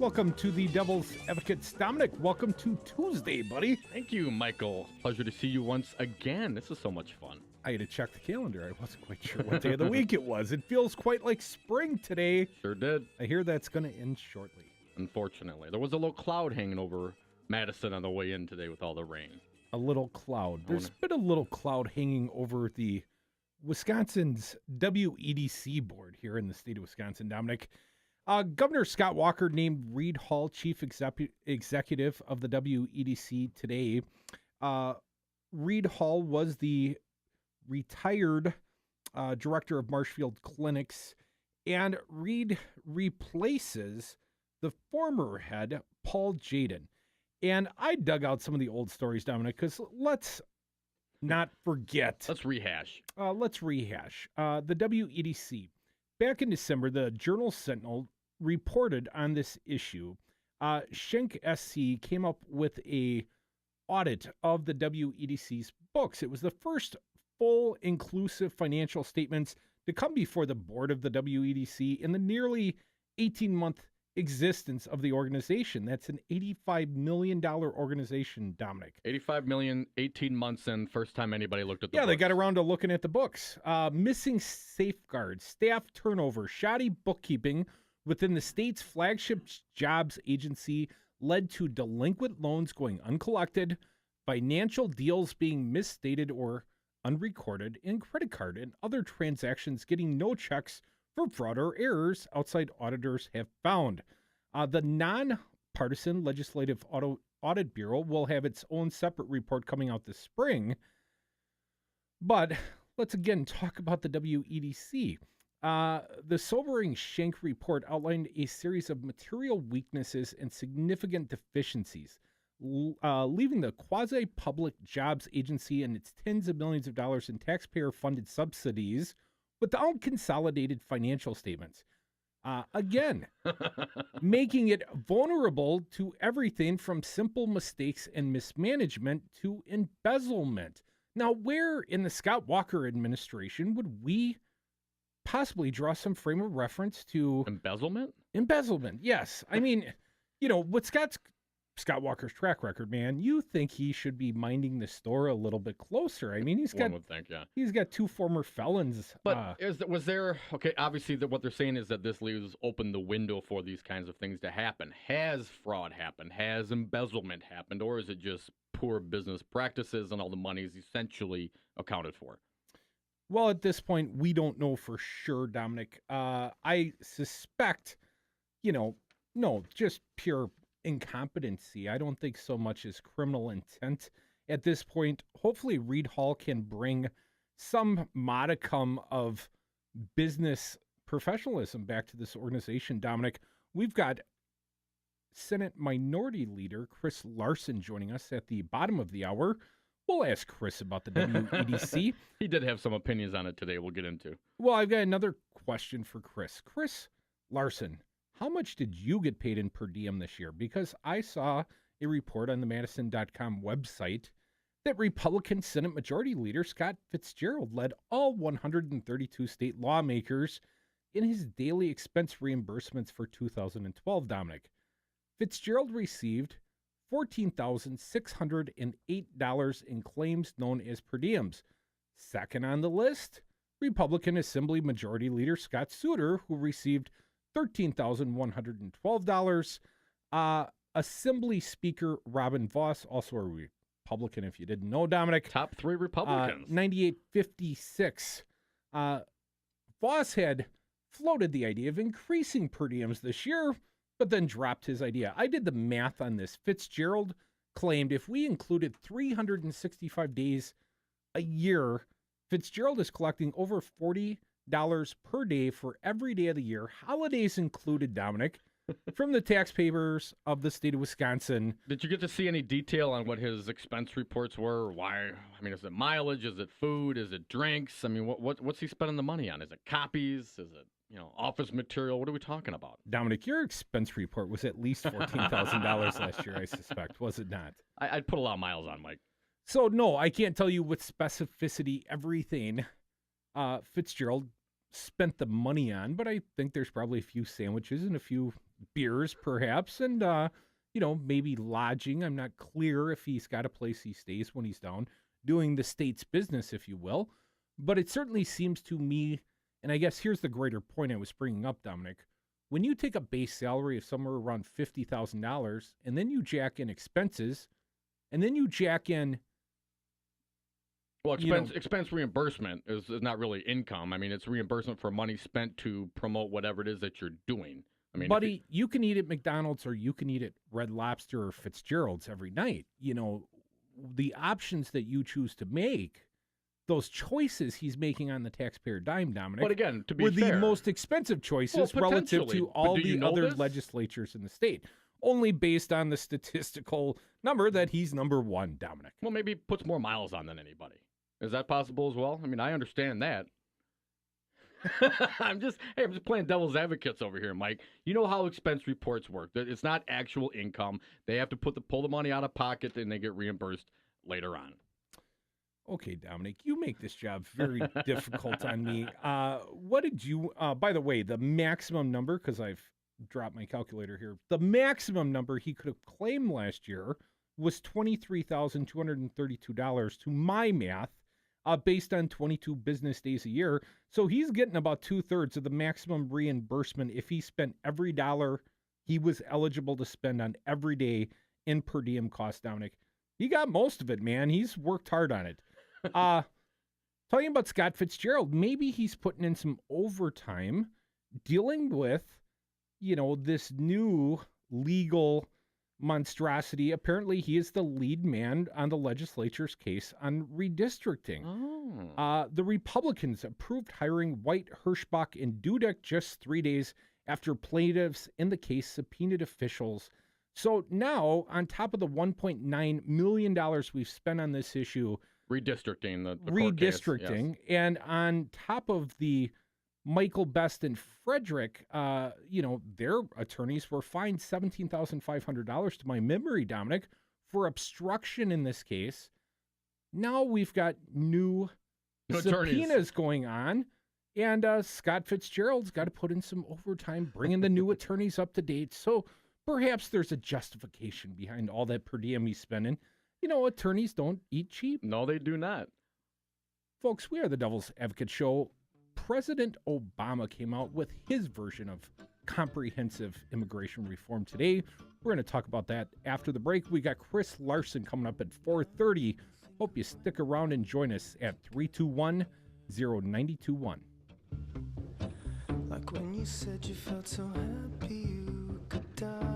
Welcome to the Devil's Advocates. Dominic, welcome to Tuesday, buddy. Thank you, Michael. Pleasure to see you once again. This is so much fun. I had to check the calendar. I wasn't quite sure what day of the week it was. It feels quite like spring today. Sure did. I hear that's going to end shortly. Unfortunately. There was a little cloud hanging over Madison on the way in today with all the rain. A little cloud. There's been a little cloud hanging over the Wisconsin's WEDC board here in the state of Wisconsin, Dominic. Governor Scott Walker named Reed Hall chief executive of the WEDC today. Reed Hall was the retired director of Marshfield Clinics, and Reed replaces the former head, Paul Jaden. And I dug out some of the old stories, Dominic, because let's not forget. Let's rehash. The WEDC. Back in December, the Journal Sentinel reported on this issue. Schenck SC came up with a audit of the WEDC's books. It was the first full inclusive financial statements to come before the board of the WEDC in the nearly 18-month existence of the organization. That's an $85 million organization, Dominic. 85 million, 18 months in, first time anybody looked at the books. They got around to looking at the books. Missing safeguards, staff turnover, shoddy bookkeeping within the state's flagship jobs agency led to delinquent loans going uncollected, financial deals being misstated or unrecorded, and credit card and other transactions getting no checks for fraud or errors outside auditors have found. The nonpartisan Legislative Audit Bureau will have its own separate report coming out this spring. But let's again talk about the WEDC. The sobering Schenck report outlined a series of material weaknesses and significant deficiencies, leaving the quasi-public jobs agency and its tens of millions of dollars in taxpayer-funded subsidies without consolidated financial statements. Again, making it vulnerable to everything from simple mistakes and mismanagement to embezzlement. Now, where in the Scott Walker administration would we possibly draw some frame of reference to embezzlement? Embezzlement, yes. I mean, with Scott Walker's track record, man, you think he should be minding the store a little bit closer. I mean, he's got two former felons. But obviously what they're saying is that this leaves open the window for these kinds of things to happen. Has fraud happened? Has embezzlement happened? Or is it just poor business practices and all the money is essentially accounted for? Well, at this point, we don't know for sure, Dominic. I suspect, just pure incompetency. I don't think so much as criminal intent at this point. Hopefully Reed Hall can bring some modicum of business professionalism back to this organization, Dominic. We've got Senate Minority Leader Chris Larson joining us at the bottom of the hour. We'll ask Chris about the WEDC. He did have some opinions on it today we'll get into. Well, I've got another question for Chris. Chris Larson, how much did you get paid in per diem this year? Because I saw a report on the Madison.com website that Republican Senate Majority Leader Scott Fitzgerald led all 132 state lawmakers in his daily expense reimbursements for 2012, Dominic. Fitzgerald received $14,608 in claims known as per diems. Second on the list, Republican Assembly Majority Leader Scott Souter, who received $13,112. Assembly Speaker Robin Vos, also a Republican, if you didn't know, Dominic. Top three Republicans. $98.56. Vos had floated the idea of increasing per diems this year, but then dropped his idea. I did the math on this. Fitzgerald claimed if we included 365 days a year, Fitzgerald is collecting over $40 per day for every day of the year, holidays included, Dominic, from the taxpayers of the state of Wisconsin. Did you get to see any detail on what his expense reports were? Why? I mean, is it mileage? Is it food? Is it drinks? I mean, what's he spending the money on? Is it copies? Is it office material? What are we talking about? Dominic, your expense report was at least $14,000 last year, I suspect, was it not? I'd put a lot of miles on, Mike. So, no, I can't tell you with specificity everything Fitzgerald spent the money on, but I think there's probably a few sandwiches and a few beers, perhaps, and maybe lodging. I'm not clear if he's got a place he stays when he's down doing the state's business, if you will. But it certainly seems to me, and I guess here's the greater point I was bringing up, Dominic. When you take a base salary of somewhere around $50,000, and then you jack in expenses, and then you jack in, well, expense reimbursement is not really income. I mean, it's reimbursement for money spent to promote whatever it is that you're doing. I mean, buddy, you can eat at McDonald's or you can eat at Red Lobster or Fitzgerald's every night. The options that you choose to make, those choices he's making on the taxpayer dime, Dominic, but again, to be were fair, the most expensive choices relative to all the other legislatures in the state, only based on the statistical number that he's number one, Dominic. Well, maybe he puts more miles on than anybody. Is that possible as well? I mean, I understand that. I'm just playing devil's advocates over here, Mike. You know how expense reports work. It's not actual income. They have to pull the money out of pocket and they get reimbursed later on. Okay, Dominic, you make this job very difficult on me. What did you, by the way, the maximum number, because I've dropped my calculator here, the maximum number he could have claimed last year was $23,232 to my math, based on 22 business days a year. So he's getting about 2/3 of the maximum reimbursement if he spent every dollar he was eligible to spend on every day in per diem costs, Dominic. He got most of it, man. He's worked hard on it. Talking about Scott Fitzgerald, maybe he's putting in some overtime dealing with, this new legal monstrosity. Apparently, he is the lead man on the legislature's case on redistricting. The Republicans approved hiring White, Hirschbach, and Dudek just 3 days after plaintiffs in the case subpoenaed officials. So now, on top of the $1.9 million we've spent on this issue, redistricting, the redistricting, court case, yes. And on top of the Michael Best and Frederick, their attorneys were fined $17,500 to my memory, Dominic, for obstruction in this case. Now we've got new subpoenas going on, and Scott Fitzgerald's got to put in some overtime, bringing the new attorneys up to date. So perhaps there's a justification behind all that per diem he's spending. Attorneys don't eat cheap. No, they do not. Folks, we are the Devil's Advocate Show. President Obama came out with his version of comprehensive immigration reform today. We're going to talk about that after the break. We got Chris Larson coming up at 4:30. Hope you stick around and join us at 321-0921. Like when you said you felt so happy you could die.